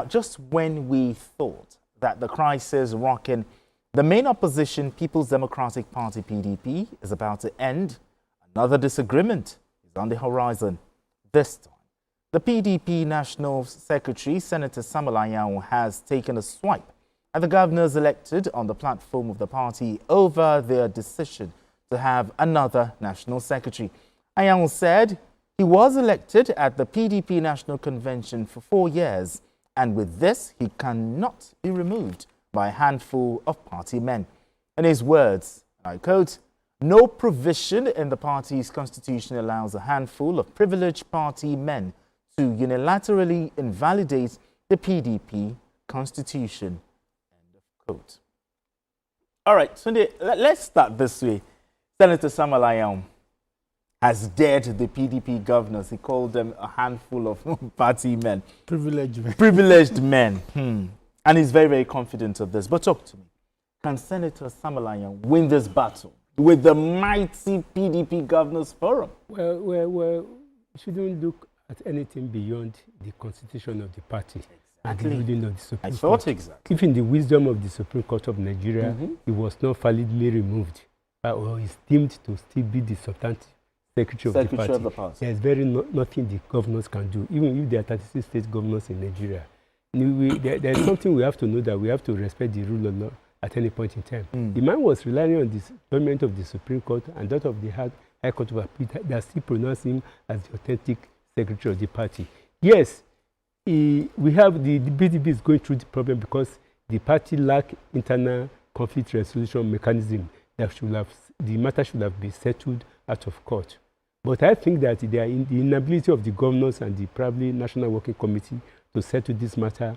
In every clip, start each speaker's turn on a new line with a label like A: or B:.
A: just when we thought that the crisis rocking the main opposition, People's Democratic Party, PDP, is about to end, another disagreement is on the horizon. This time, the PDP National Secretary, Senator Anyanwu, has taken a swipe at the governors elected on the platform of the party over their decision to have another national secretary. Anyanwu said he was elected at the PDP National Convention for 4 years, and with this, he cannot be removed by a handful of party men. In his words, I quote, "No provision in the party's constitution allows a handful of privileged party men to unilaterally invalidate the PDP constitution." End of quote. All right, Sunday, let's start this way. Senator Anyanwu has dared the PDP governors. He called them a handful of party men.
B: Privileged men.
A: Privileged men. And he's very, very confident of this. But talk to me. Can Senator Anyanwu win this battle with the mighty PDP Governors Forum?
C: Well, we shouldn't look at anything beyond the constitution of the party and the ruling of the Supreme Court.
A: I thought exactly.
C: If in the wisdom of the Supreme Court of Nigeria, he was not validly removed, or is deemed to still be the substantive secretary of the party, there's nothing the governors can do, even if there are 36 state governors in Nigeria. There's something we have to know, that we have to respect the rule of law at any point in time. The man was relying on the judgment of the Supreme Court and that of the High Court of Appeal. They are still pronouncing him as the authentic secretary of the party. Yes, we have the PDP is going through the problem because the party lack internal conflict resolution mechanism that the matter should have been settled out of court. But I think that the inability of the governors and the probably National Working Committee to settle this matter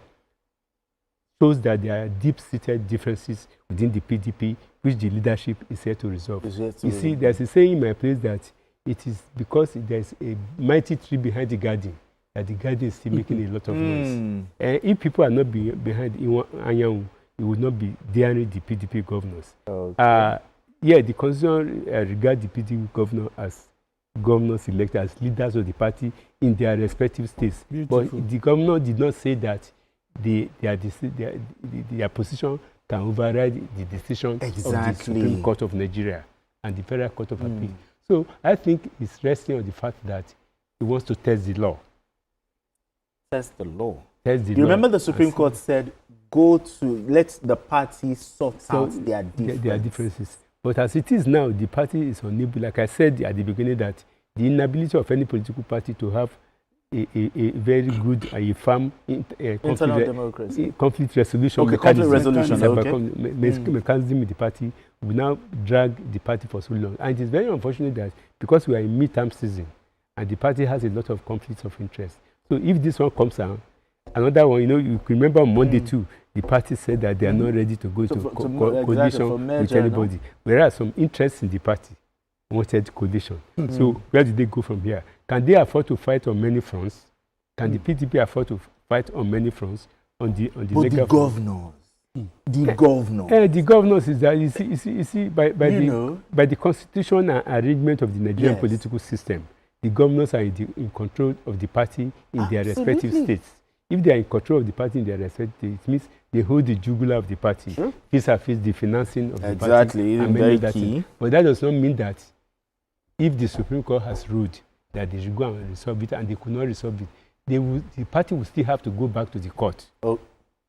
C: shows that there are deep-seated differences within the PDP, which the leadership is here to resolve. You see, there's a saying in my place that it is because there's a mighty tree behind the garden that the garden is still making a lot of noise. And if people are not behind Anyanwu, it would not be daring the PDP governors. Okay. The constitution regards the PDP governor as governors elected as leaders of the party in their respective states. Beautiful. But the governor did not say that their position can override the decision of the Supreme Court of Nigeria and the Federal Court of Appeal. So I think it's resting on the fact that he wants to test the law.
A: Test the law.
C: Test the law.
A: You remember the Supreme Court said, let the party sort out their differences.
C: But as it is now, the party is unable, like I said at the beginning, that the inability of any political party to have a very good, a firm conflict resolution mechanism in the party will now drag the party for so long. And it is very unfortunate that because we are in midterm season and the party has a lot of conflicts of interest. So if this one comes out, another one, you can remember on Monday too, the party said that they are not ready to go to coalition with anybody. Whereas some interests in the party wanted coalition. So where do they go from here? Can they afford to fight on many fronts? Can the PDP afford to fight on many fronts? The
A: governors.
C: The governors is that you see by the constitution and arrangement of the Nigerian political system, the governors are in control of the party in their respective states. If they are in control of the party in their respective states, it means they hold the jugular of the party. Vis-a-vis the financing of the party.
A: Very key.
C: But that does not mean that if the Supreme Court has ruled that they should go and resolve it and they could not resolve it, the party will still have to go back to the court.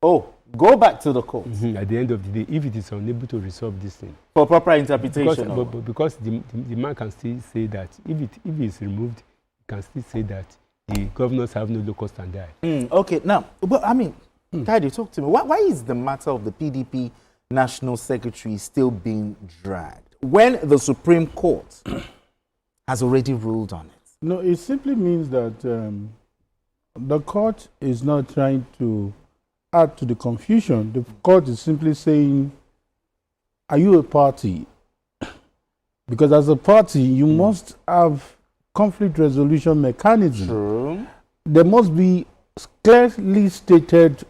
A: Go back to the court.
C: At the end of the day, if it is unable to resolve this thing.
A: For proper interpretation.
C: Because the man can still say that if it is removed, he can still say that the governors have no locus standi.
A: Okay, now, but I mean, Daddy, talk to me. Why is the matter of the PDP National Secretary still being dragged when the Supreme Court has already ruled on it?
B: No, it simply means that the court is not trying to add to the confusion. The court is simply saying, are you a party? Because as a party, you must have conflict resolution mechanism.
A: True.
B: There must be clearly stated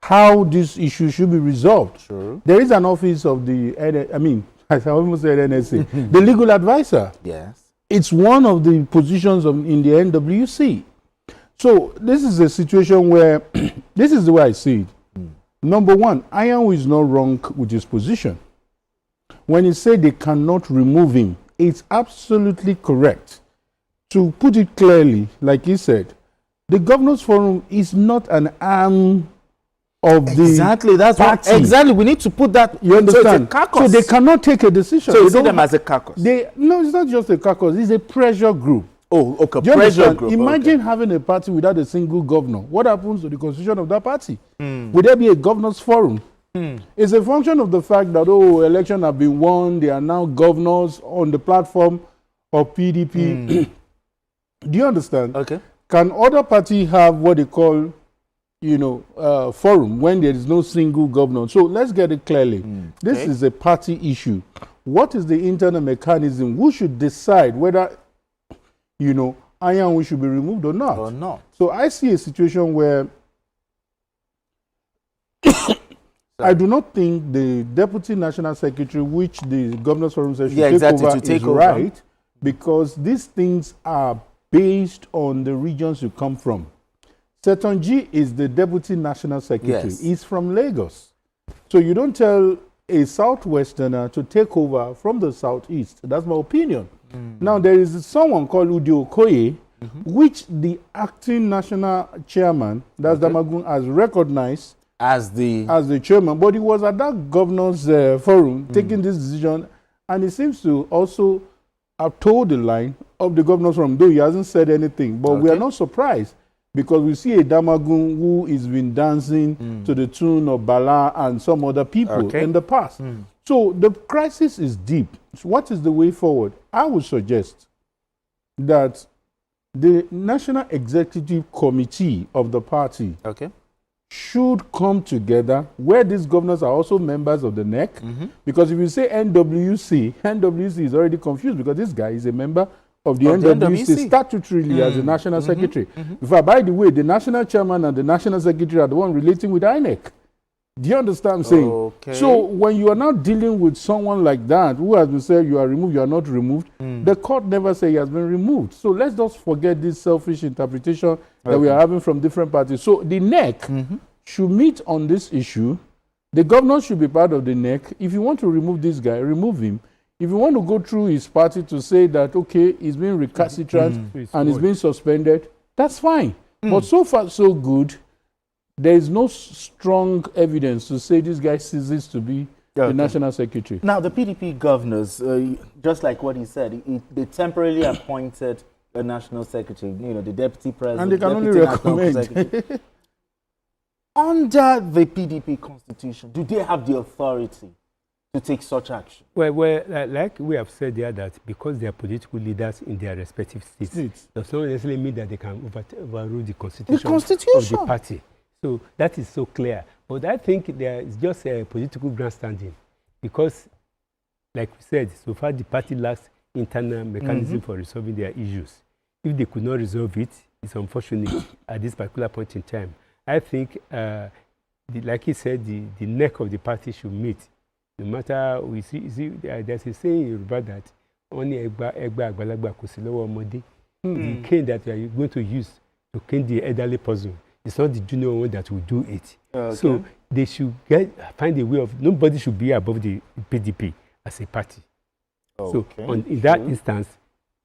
B: how this issue should be resolved.
A: True.
B: There is an office of the, I almost said NSA, the legal advisor.
A: Yes.
B: It's one of the positions in the NWC. So this is a situation where, this is the way I see it. Number one, Anyanwu is not wrong with his position. When he said they cannot remove him, it's absolutely correct. To put it clearly, like he said, the Governors Forum is not an arm of
A: exactly,
B: the
A: that's
B: party.
A: What, exactly, we need to put that.
B: You understand?
A: So
B: they cannot take a decision.
A: So you see them as a caucus?
B: No, it's not just a caucus. It's a pressure group.
A: Oh, okay.
B: Do you
A: Pressure
B: understand?
A: group.
B: Imagine having a party without a single governor. What happens to the constitution of that party?
A: Mm.
B: Would there be a Governors Forum?
A: Mm.
B: It's a function of the fact that, oh, elections have been won. They are now governors on the platform of PDP.
A: Mm.
B: Do you understand?
A: Okay.
B: Can other party have what they call, forum when there is no single governor? So let's get it clearly. This is a party issue. What is the internal mechanism? Who should decide whether, Anyanwu should be removed or not?
A: Or not.
B: So I see a situation where I do not think the Deputy National Secretary, which the Governors Forum says should take over, right, because these things are based on the regions you come from. Setonji is the Deputy National Secretary.
A: Yes.
B: He's from Lagos. So you don't tell a Southwesterner to take over from the Southeast. That's my opinion. Now, there is someone called Udi Okoye, which the acting national chairman, that's Damagun, has recognized as the chairman, but he was at that Governors Forum taking this decision, and he seems to also have told the line of the Governors Forum, though he hasn't said anything. But we are not surprised, because we see a Damagun who has been dancing to the tune of Bala and some other people in the past. So the crisis is deep. So what is the way forward? I would suggest that the National Executive Committee of the party should come together, where these governors are also members of the NEC. Because if you say NWC is already confused, because this guy is a member of the NWC statutorily as the National Secretary. By the way, the National Chairman and the National Secretary are the one relating with INEC. Do you understand what I'm saying? So when you are now dealing with someone like that, who has been said you are removed, you are not removed, the court never said he has been removed. So let's just forget this selfish interpretation that we are having from different parties. So the NEC should meet on this issue. The governor should be part of the NEC. If you want to remove this guy, remove him. If you want to go through his party to say that, okay, he's been recalcitrant and he's been suspended, that's fine. But so far, so good. There is no strong evidence to say this guy ceases to be the National Secretary.
A: Now, the PDP governors, just like what he said, they temporarily appointed a National Secretary, the Deputy President.
B: And they can only recommend.
A: Under the PDP constitution, do they have the authority to take such action?
C: Well, like we have said there, that because they are political leaders in their respective states, does not necessarily mean that they can overrule the constitution of the party. So that is so clear. But I think there is just a political grandstanding, because, like we said, so far the party lacks internal mechanism for resolving their issues. If they could not resolve it, it's unfortunate at this particular point in time. I think, like he said, the neck of the party should meet. No matter, we see there's a saying in Yoruba that only egba agbalagba kò sí lọ́wọ́ ọmọdé. The cane that you are going to use to cane the elderly person, it's not the junior one that will do it. So they should find a way of, nobody should be above the PDP as a party. So in that instance,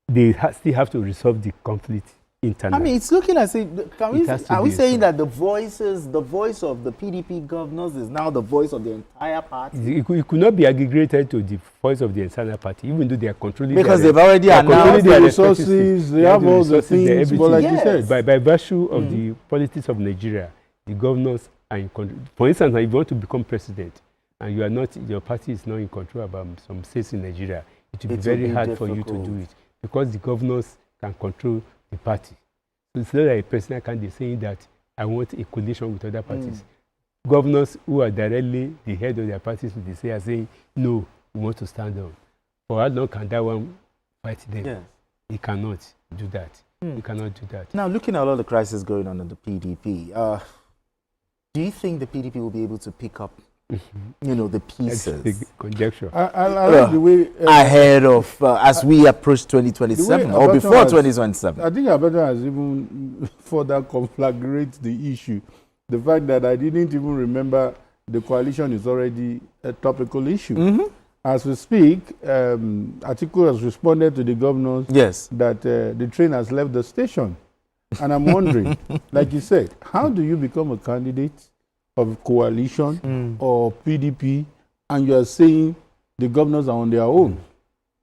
C: they still have to resolve the conflict internally.
A: I mean, it's looking as if, are we saying that the voice of the PDP governors is now the voice of the entire party?
C: It could not be aggregated to the voice of the entire party, even though they are controlling.
A: Because they've already announced
B: the resources, they have all the things, but like you said.
C: By virtue of the politics of Nigeria, the governors are in control. For instance, if you want to become president, and you are not, your party is not in control about some states in Nigeria, it will be very hard for you to do it, because the governors can control the party. So it's not like a personal candidate saying that I want a coalition with other parties. Governors who are directly the head of their parties are saying, no, we want to stand on. For how long can that one fight them?
A: Yes.
C: He cannot do that. He cannot do that.
A: Now, looking at all the crisis going on in the PDP, do you think the PDP will be able to pick up you know, the pieces.
C: That's the conjecture.
B: I like the way
A: ahead of as we approach 2027 or before 2027.
B: I think Abadan has even further conflagrate the issue. The fact that I didn't even remember the coalition is already a topical issue. As we speak, Atiku has responded to the governors that the train has left the station. And I'm wondering, like you said, how do you become a candidate of coalition or PDP and you are saying the governors are on their own?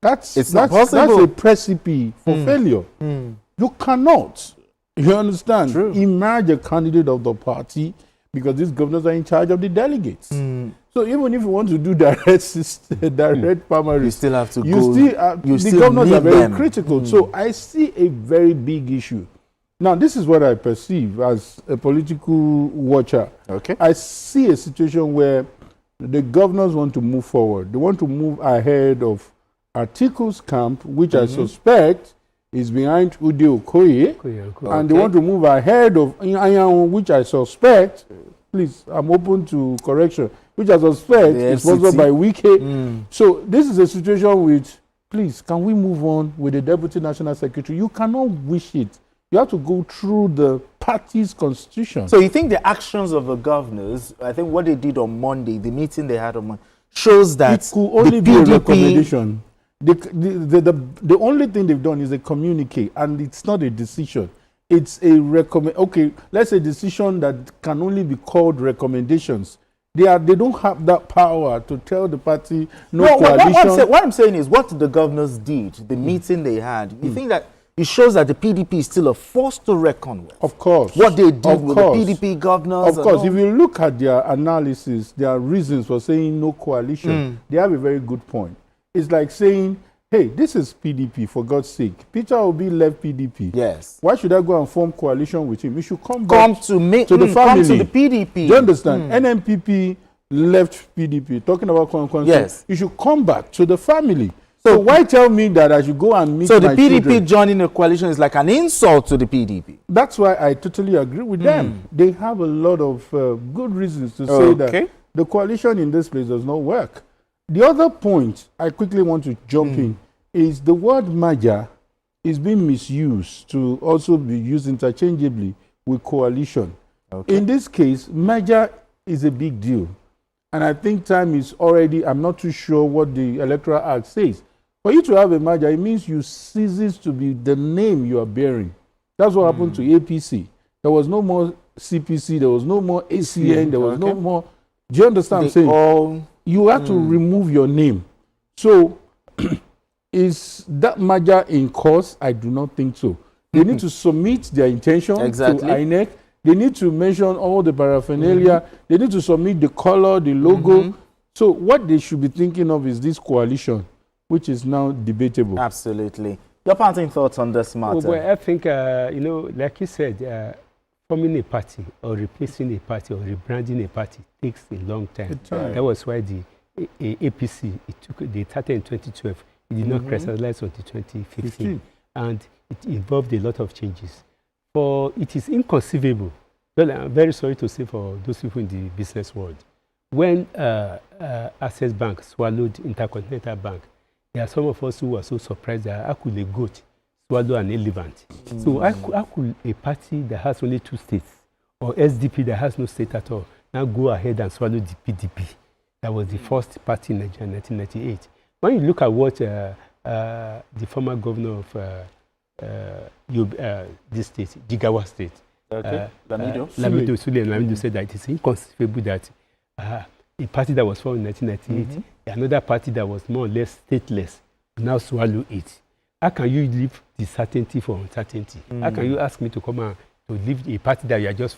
B: That's a recipe for failure. You cannot, you understand, emerge a candidate of the party because these governors are in charge of the delegates. So even if you want to do direct primaries,
A: you still have to
B: the governors are very critical. So I see a very big issue. Now, this is what I perceive as a political watcher.
A: Okay.
B: I see a situation where the governors want to move forward. They want to move ahead of Atiku's camp, which I suspect is behind Ude Okoye. And they want to move ahead of Anyanwu, which I suspect, please, I'm open to correction, which I suspect is sponsored by Wike. So this is a situation which, please, can we move on with the Deputy National Secretary? You cannot wish it. You have to go through the party's constitution.
A: So you think the actions of the governors, I think what they did on Monday, the meeting they had on Monday, shows that
B: it could only be a recommendation. The only thing they've done is a communique, and it's not a decision. It's a recommend. Okay, let's say decision that can only be called recommendations. They don't have that power to tell the party coalition.
A: What I'm saying is what the governors did, the meeting they had. You think that it shows that the PDP is still a force to reckon with?
B: Of course.
A: What they did with the PDP governors.
B: Of course. If you look at their analysis, their reasons for saying no coalition, they have a very good point. It's like saying, hey, this is PDP, for God's sake. Peter Obi left PDP.
A: Yes.
B: Why should I go and form coalition with him? We should come back to the family.
A: Come to the PDP.
B: Do you understand? NMPP left PDP. Talking about consensus.
A: Yes.
B: You should come back to the family. So why tell me that I should go and meet my children?
A: So the PDP joining a coalition is like an insult to the PDP.
B: That's why I totally agree with them. They have a lot of good reasons to say that the coalition in this place does not work. The other point I quickly want to jump in is the word merger is being misused to also be used interchangeably with coalition. Okay. In this case, merger is a big deal. And I think time is already, I'm not too sure what the Electoral Act says. For you to have a merger, it means you ceases to be the name you are bearing. That's what happened to APC. There was no more CPC, there was no more ACN, there was no more. Do you understand what I'm saying? You have to remove your name. So, is that merger in course? I do not think so. They need to submit their intention to INEC. They need to mention all the paraphernalia. They need to submit the color, the logo. So what they should be thinking of is this coalition, which is now debatable.
A: Absolutely. Your parting thoughts on this matter?
C: Well, I think, like you said, forming a party or replacing a party or rebranding a party takes a long time. That was why the APC, they started in 2012. It did not crystallize until 2015. And it involved a lot of changes. For it is inconceivable. Well, I'm very sorry to say for those people in the business world. When Access Bank swallowed Intercontinental Bank, there are some of us who were so surprised that how could a goat swallow an elephant? So how could a party that has only 2 states or SDP that has no state at all now go ahead and swallow the PDP? That was the first party in Nigeria in 1998. When you look at what the former governor of this state, Jigawa State, Lamido Sule said that it is inconceivable that a party that was formed in 1998, another party that was more or less stateless, now swallow it. How can you leave the certainty for uncertainty? How can you ask me to come and to leave a party that you are just